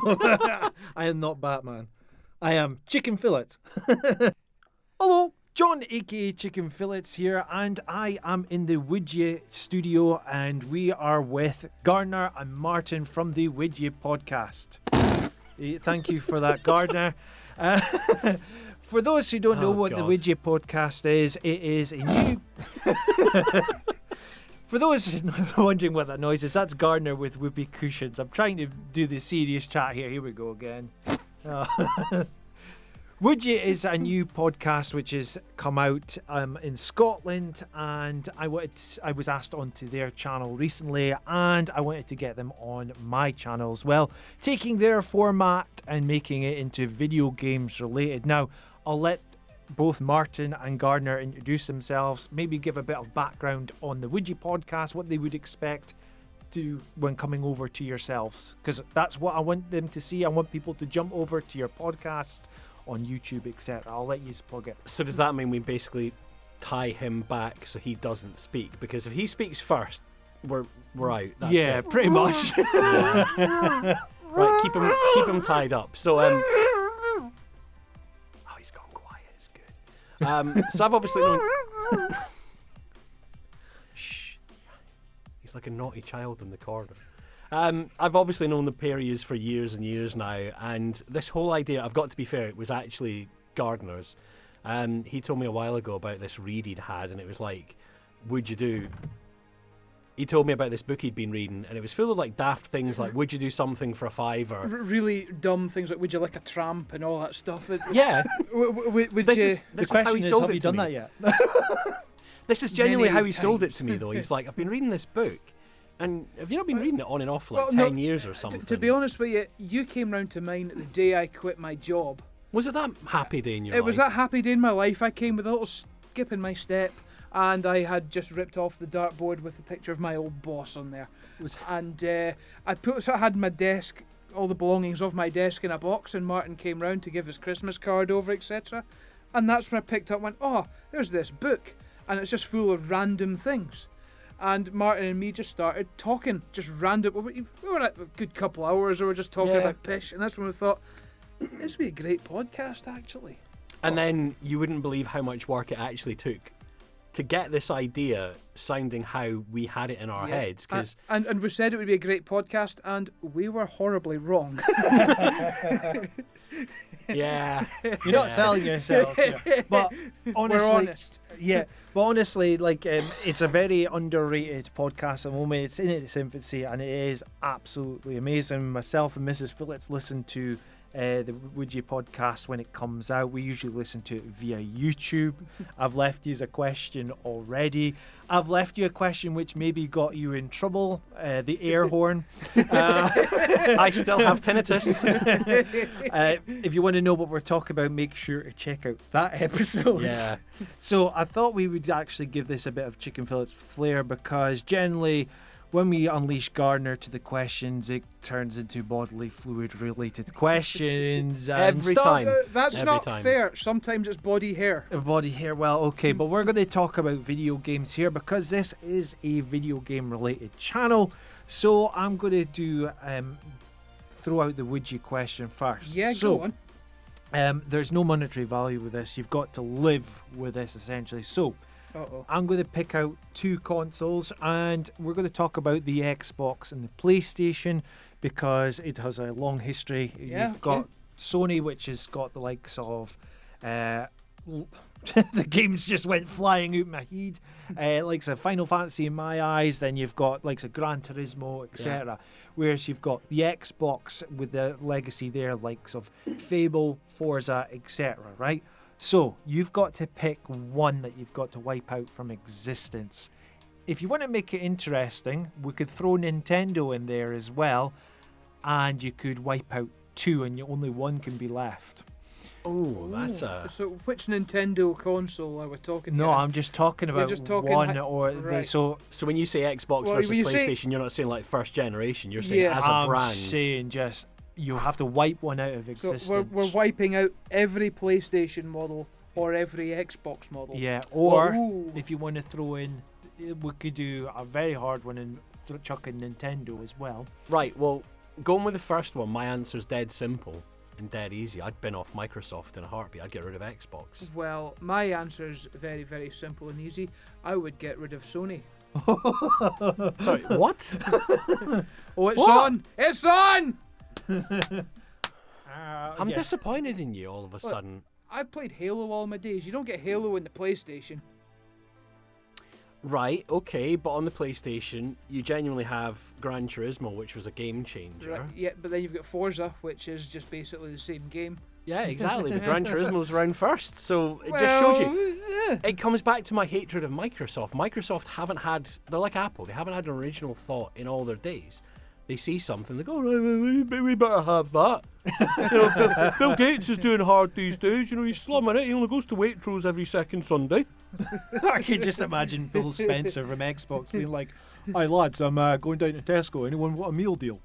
I am not Batman. I am Chicken Fillet. Hello, John aka Chicken Fillets here, and I am in the Would You studio, and we are with Gardner and Martin from the Would You podcast. Thank you for that, Gardner. For those who don't know what the Would You podcast is, it is a new... For those wondering what that noise is, that's Gardner with whoopee cushions. I'm trying to do the serious chat here. Here we go again. Would You is a new podcast which has come out in Scotland, and I was asked onto their channel recently, and I wanted to get them on my channel as well, taking their format and making it into video games related. Now, I'll let both Martin and Gardner introduce themselves, maybe give a bit of background on the Would You podcast, what they would expect to when coming over to yourselves, because that's what I want them to see. I want people to jump over to your podcast on YouTube, etc. I'll let you plug it. So does that mean we basically tie him back so he doesn't speak? Because if he speaks first, we're out. That's it. Pretty much. Yeah. Right, keep him tied up. So oh, he's gone quiet. It's good. So I've obviously known. Shh. He's like a naughty child in the corner. I've obviously known the pair of yous for years and years now, and this whole idea, I've got to be fair, it was actually Gardner's. He told me a while ago about this read he'd had, and it was like, would you do... He told me about this book he'd been reading, and it was full of like daft things like, would you do something for a $5? Really dumb things like, would you like a tramp and all that stuff. Yeah. This the question is, have you done that yet? This is genuinely Many how he times. sold it to me, though. He's like, I've been reading this book. And have you not been reading it on and off for like 10 years or something? To be honest with you, you came round to mine the day I quit my job. Was it that happy day in your life? It was that happy day in my life. I came with a little skip in my step, and I had just ripped off the dartboard with a picture of my old boss on there. And I had my desk, all the belongings of my desk in a box, and Martin came round to give his Christmas card over, etc. And that's when I picked up and went, oh, there's this book, and it's just full of random things. And Martin and me just started talking, just random. We were at a good couple hours, and we were just talking about pish, and that's when we thought, this would be a great podcast, actually. And then you wouldn't believe how much work it actually took to get this idea sounding how we had it in our heads. Cause and we said it would be a great podcast, and we were horribly wrong. Yeah. You're not selling yourselves here. But honestly, we're honest. Yeah, but honestly, like it's a very underrated podcast at the moment. It's in its infancy, and it is absolutely amazing. Myself and Mrs. Phillips listen to the Would You podcast when it comes out. We usually listen to it via YouTube. I've left you a question already. I've left you a question which maybe got you in trouble, the air horn. I still have tinnitus. If you want to know what we're talking about, make sure to check out that episode. Yeah. So I thought we would actually give this a bit of Chicken Fillets flair, because generally when we unleash Gardner to the questions, it turns into bodily fluid related questions. And Every stuff. time. That's Every not time. fair. Sometimes it's body hair. Body hair, well, okay, but we're going to talk about video games here because this is a video game related channel. So I'm going to do throw out the would you question first. Yeah, so, go on. There's no monetary value with this. You've got to live with this essentially. So I'm going to pick out two consoles, and we're going to talk about the Xbox and the PlayStation because it has a long history. You've got Sony, which has got the likes of the games just went flying out my head, likes of Final Fantasy in my eyes. Then you've got likes of Gran Turismo, etc. Whereas you've got the Xbox with the legacy there, likes of Fable, Forza, etc. Right? So you've got to pick one that you've got to wipe out from existence. If you want to make it interesting, we could throw Nintendo in there as well, and you could wipe out two, and only one can be left. Oh, that's a... So which Nintendo console are we talking No, here? I'm just talking about one or... right. So when you say Xbox versus PlayStation, you're not saying like first generation, you're saying as a brand. I'm saying just... You have to wipe one out of existence. So we're wiping out every PlayStation model or every Xbox model. Yeah, or if you want to throw in, we could do a very hard one and chuck in Nintendo as well. Right, well, going with the first one, my answer's dead simple and dead easy. I'd bin off Microsoft in a heartbeat. I'd get rid of Xbox. Well, my answer's very, very simple and easy. I would get rid of Sony. Sorry, what? Oh, it's What? on! It's on! I'm disappointed in you all of a sudden. I've played Halo all my days. You don't get Halo in the PlayStation. Right, okay, but on the PlayStation, you genuinely have Gran Turismo, which was a game changer. Right, yeah, but then you've got Forza, which is just basically the same game. Yeah, exactly. But Gran Turismo's around first, so it just shows you. It comes back to my hatred of Microsoft. Microsoft they're like Apple, they haven't had an original thought in all their days. They see something, they go, right, we better have that. Bill Gates is doing hard these days, he's slumming it, he only goes to Waitrose every second Sunday. I can just imagine Phil Spencer from Xbox being like, "Hi lads, I'm going down to Tesco. Anyone want a meal deal?"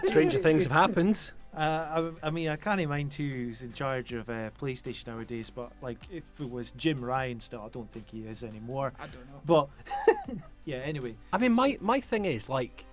Stranger things have happened. I mean, I can't mind who's in charge of PlayStation nowadays, but like, if it was Jim Ryan still, I don't think he is anymore. I don't know. But yeah, anyway. I mean, my thing is, like,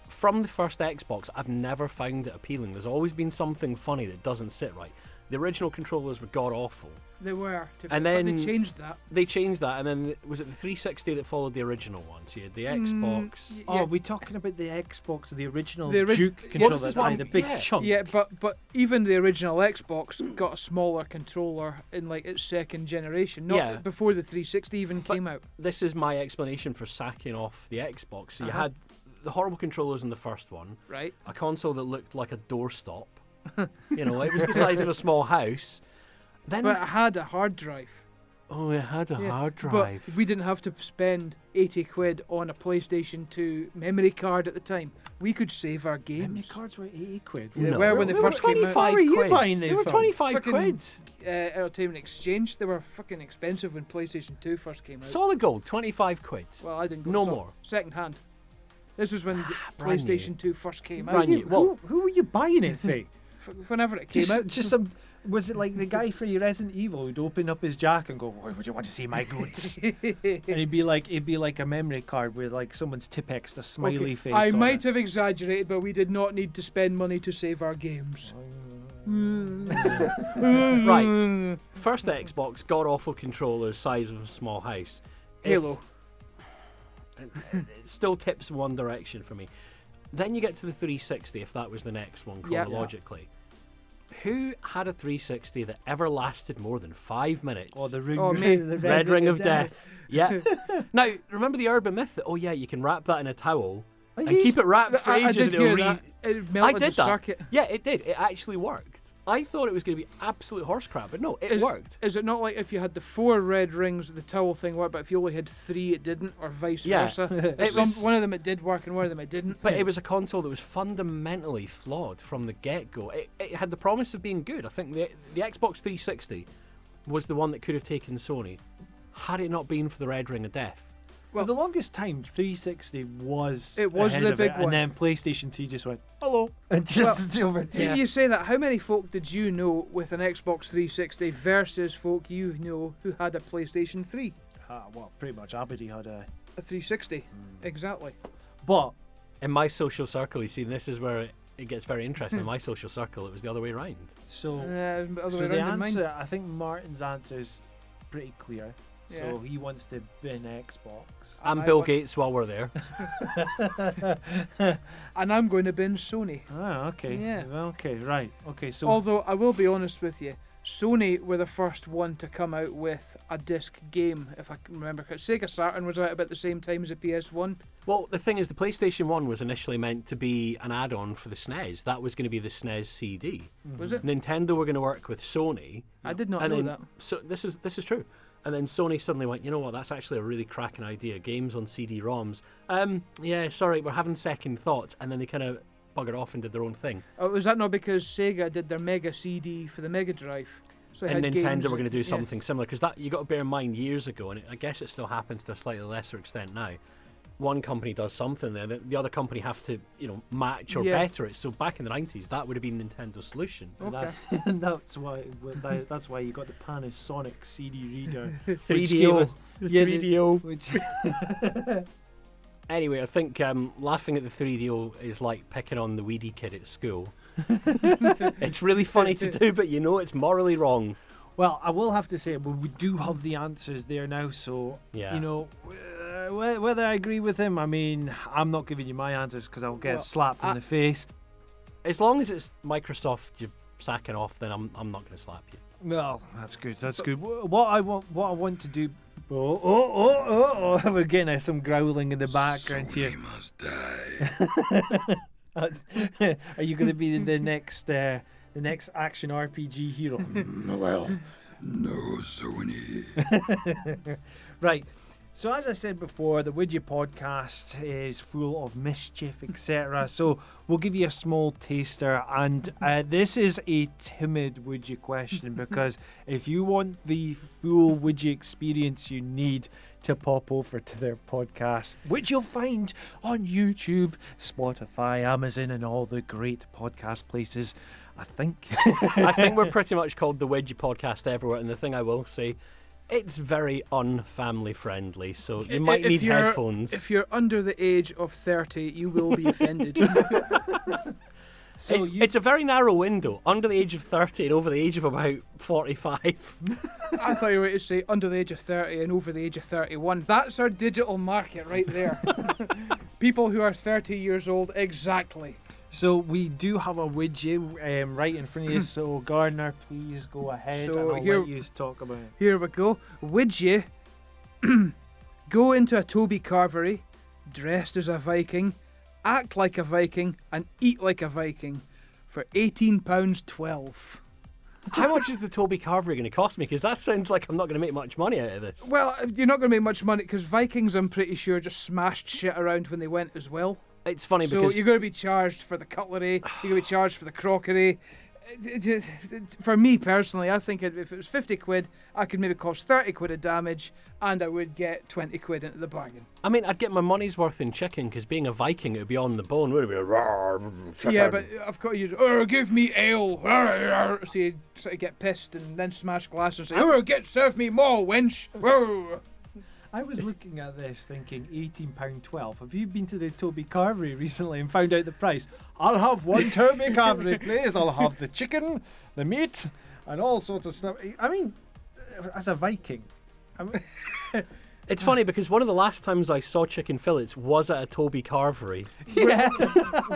from the first Xbox, I've never found it appealing. There's always been something funny that doesn't sit right. The original controllers were god-awful. They were. And but then they changed that. They changed that, and then was it the 360 that followed the original one? So you had the Xbox. Oh, are we talking about the Xbox, the original The Duke controller, this is what the big yeah. chunk? Yeah, but even the original Xbox got a smaller controller in like its second generation, not before the 360 even came out. This is my explanation for sacking off the Xbox. So you had the horrible controllers in the first one, Right. a console that looked like a doorstop. It was the size of a small house. Then But it had a hard drive. oh, it had a Yeah, hard drive. But we didn't have to spend 80 quid on a PlayStation 2 memory card at the time. We could save our games. Memory cards were 80 quid. They were when they first came out. 25 Where were you quid. buying They them were from? 25 Fucking- quid. Entertainment Exchange, they were fucking expensive when PlayStation 2 first came out. Solid gold, 25 quid. Well, I didn't go No so- more. Second hand. This was when brand new. PlayStation 2 first came Brand out. new. Well- Who were you buying it for? Whenever it came out. Just some. Was it like the guy for your Resident Evil who'd open up his jack and go, "Why would you want to see my goods?" And it'd be like a memory card with like someone's Tipex, a smiley Okay, face. I on might it. have exaggerated, but we did not need to spend money to save our games. Right. First Xbox, god awful controllers, size of a small house. Halo. It still tips in one direction for me. Then you get to the 360, if that was the next one Yeah. chronologically. Who had a 360 that ever lasted more than 5 minutes? Oh, the ring. Oh, me. the Red Ring of Death. Yeah. Now, remember the urban myth that, oh yeah, you can wrap that in a towel and keep it wrapped for I ages did and it'll hear that. It melted did the that. circuit. Yeah, it did. It actually worked. I thought it was going to be absolute horse crap, but no, it worked. Is it not like if you had the 4 red rings, the towel thing worked, but if you only had 3, it didn't, or vice Yeah. versa? It was- One of them it did work and one of them it didn't. But it was a console that was fundamentally flawed from the get-go. It had the promise of being good. I think the Xbox 360 was the one that could have taken Sony had it not been for the Red Ring of Death. For the longest time, 360 was It was ahead the of big it, one. and then PlayStation 3 just went hello and just overtook. You say that. How many folk did you know with an Xbox 360 versus folk you know who had a PlayStation 3? Well, pretty much everybody had a. A 360. Exactly. But In my social circle, you see, this is where it gets very interesting. In my social circle, it was the other way around. so, Other so way the around in mine. answer, I think Martin's answer is pretty clear. So Yeah. he wants to bin Xbox. And I Bill was- Gates while we're there. And I'm going to bin Sony. Ah, okay. Yeah. Okay, right. Okay, so Although I will be honest with you, Sony were the first one to come out with a disc game, if I can remember. Sega Saturn was out about the same time as the PS1. Well, the thing is, the PlayStation 1 was initially meant to be an add-on for the SNES. That was going to be the SNES CD. Was it? Nintendo were going to work with Sony. I did not and know then, that. So this is true. And then Sony suddenly went, you know what, that's actually a really cracking idea. Games on CD-ROMs. Yeah, sorry, we're having second thoughts. And then they kind of buggered off and did their own thing. Oh, was that not because Sega did their Mega CD for the Mega Drive? So it And had Nintendo games were going to do yeah. something similar. Because that you got to bear in mind, years ago, and I guess it still happens to a slightly lesser extent now, one company does something, then the other company have to, match or Yeah. better it. So back in the 90s, that would have been Nintendo's solution. Okay. and that's why you got the Panasonic CD reader. 3DO. Yeah, the- 3DO. Which Anyway, I think laughing at the 3DO is like picking on the weedy kid at school. It's really funny to do, but you know it's morally wrong. Well, I will have to say, we do have the answers there now, so, Yeah. Whether I agree with him, I mean, I'm not giving you my answers because I'll get slapped in the face. As long as it's Microsoft you're sacking off, then I'm not going to slap you. Well, that's good. That's good. What I want to do. Oh! We're getting some growling in the background here. He must die. Are you going to be the next action RPG hero? Well, no, Sony. Right. So as I said before, the Widget podcast is full of mischief, etc. So we'll give you a small taster, and this is a timid Widget question because if you want the full Widget experience, you need to pop over to their podcast, which you'll find on YouTube, Spotify, Amazon, and all the great podcast places. I think we're pretty much called the Widget podcast everywhere, and the thing I will say, it's very unfamily friendly, so you might need headphones. If you're under the age of 30, you will be offended. It's a very narrow window, under the age of 30 and over the age of about 45. I thought you were going to say under the age of 30 and over the age of 31. That's our digital market right there. People who are 30 years old, exactly. So we do have a widget right in front of you. So Gardner, please go ahead and I'll let you talk about it. Here we go. Widget. Go into a Toby Carvery, dressed as a Viking, act like a Viking, and eat like a Viking for £18.12. How much is the Toby Carvery going to cost me? Because that sounds like I'm not going to make much money out of this. Well, you're not going to make much money because Vikings, I'm pretty sure, just smashed shit around when they went as well. It's funny so because you're going to be charged for the cutlery, you're going to be charged for the crockery. For me personally, I think if it was 50 quid, I could maybe cost 30 quid of damage and I would get 20 quid into the bargain. I mean, I'd get my money's worth in chicken because being a Viking, it would be on the bone. Would it be chicken? Yeah, but I've got you, give me ale. So you sort of get pissed and then smash glasses and say, serve me more, wench. I was looking at this thinking £18.12. Have you been to the Toby Carvery recently and found out the price? I'll have one Toby Carvery, please. I'll have the chicken, the meat, and all sorts of stuff. I mean, as a Viking. It's funny because one of the last times I saw chicken fillets was at a Toby Carvery. Yeah.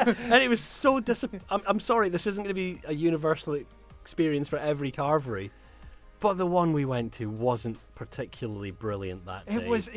And it was so I'm sorry, this isn't going to be a universal experience for every carvery. But the one we went to wasn't particularly brilliant that day. It was.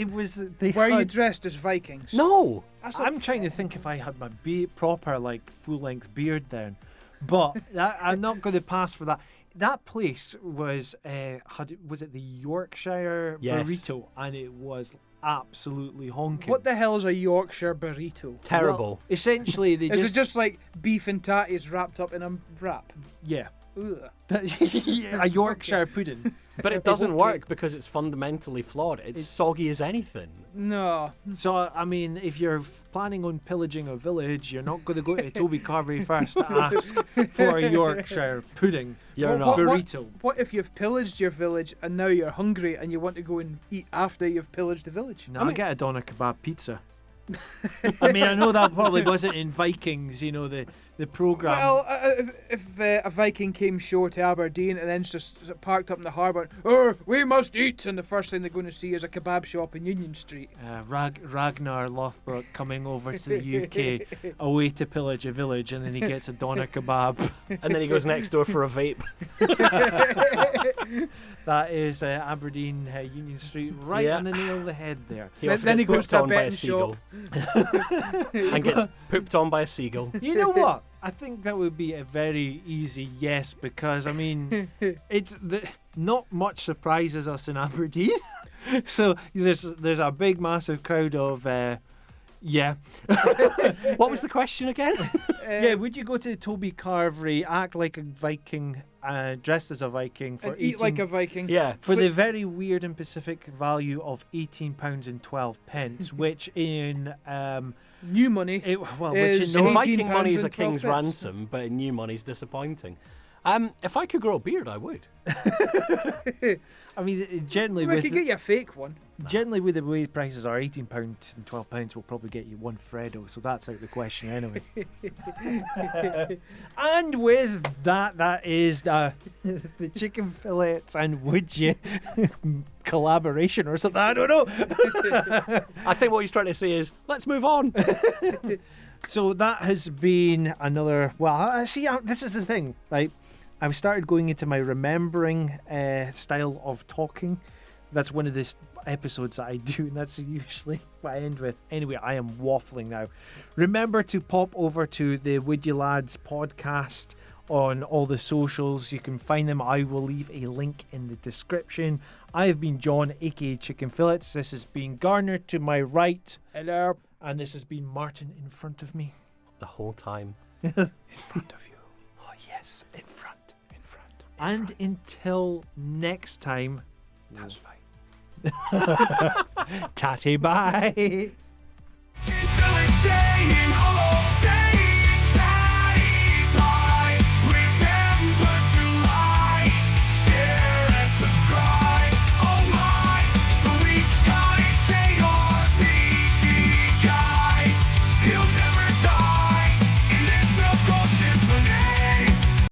Were you dressed as Vikings? No. I'm trying to think if I had my proper full-length beard then, but I'm not going to pass for that. That place was was it the Yorkshire burrito, and it was absolutely honking. What the hell is a Yorkshire burrito? Terrible. Well, essentially, is it just like beef and tatties wrapped up in a wrap? Yeah. Ugh. A Yorkshire pudding. But it doesn't work because it's fundamentally flawed. It's soggy as anything. No. So, I mean, if you're planning on pillaging a village, you're not going to go to Toby Carvery first to ask for a Yorkshire pudding. You're not. Burrito. What if you've pillaged your village and now you're hungry and you want to go and eat after you've pillaged the village? No, I get a doner kebab pizza. I mean, I know that probably wasn't in Vikings, the programme. Well, if a Viking came shore to Aberdeen and then just parked up in the harbour, we must eat, and the first thing they're going to see is a kebab shop in Union Street. Ragnar Lothbrok coming over to the UK away to pillage a village, and then he gets a doner kebab. And then he goes next door for a vape. That is Aberdeen Union Street, right on the nail of the head there. He also then gets he goes pooped to a on by a betting seagull. shop. And gets pooped on by a seagull. You know what? I think that would be a very easy yes, because I mean, not much surprises us in Aberdeen. So there's a big, massive crowd of yeah. What was the question again? Yeah, would you go to the Toby Carvery, act like a Viking, dressed as a Viking for and eat like a Viking? Yeah. For the very weird and specific value of £18.12, which in new money. which in Viking money is a £18.12. king's ransom, but in new money is disappointing. If I could grow a beard, I would. I mean, generally We with could get you a fake one. generally with the way prices are, £18 and £12 will probably get you one Freddo, so that's out of the question anyway. And with that, that is the chicken fillets and would you collaboration or something. I don't know. I think what he's trying to say is, let's move on. So that has been another. Well, I see. This is the thing. Like, I've started going into my remembering style of talking. That's one of the episodes that I do, and that's usually what I end with. Anyway, I am waffling now. Remember to pop over to the Would You Lads podcast on all the socials. You can find them. I will leave a link in the description. I have been John, aka Chicken Fillets. This has been Garner to my right. Hello. And this has been Martin in front of me. The whole time. In front of you. Oh, yes. In front. In front. And until next time. That's fine. Tatty bye.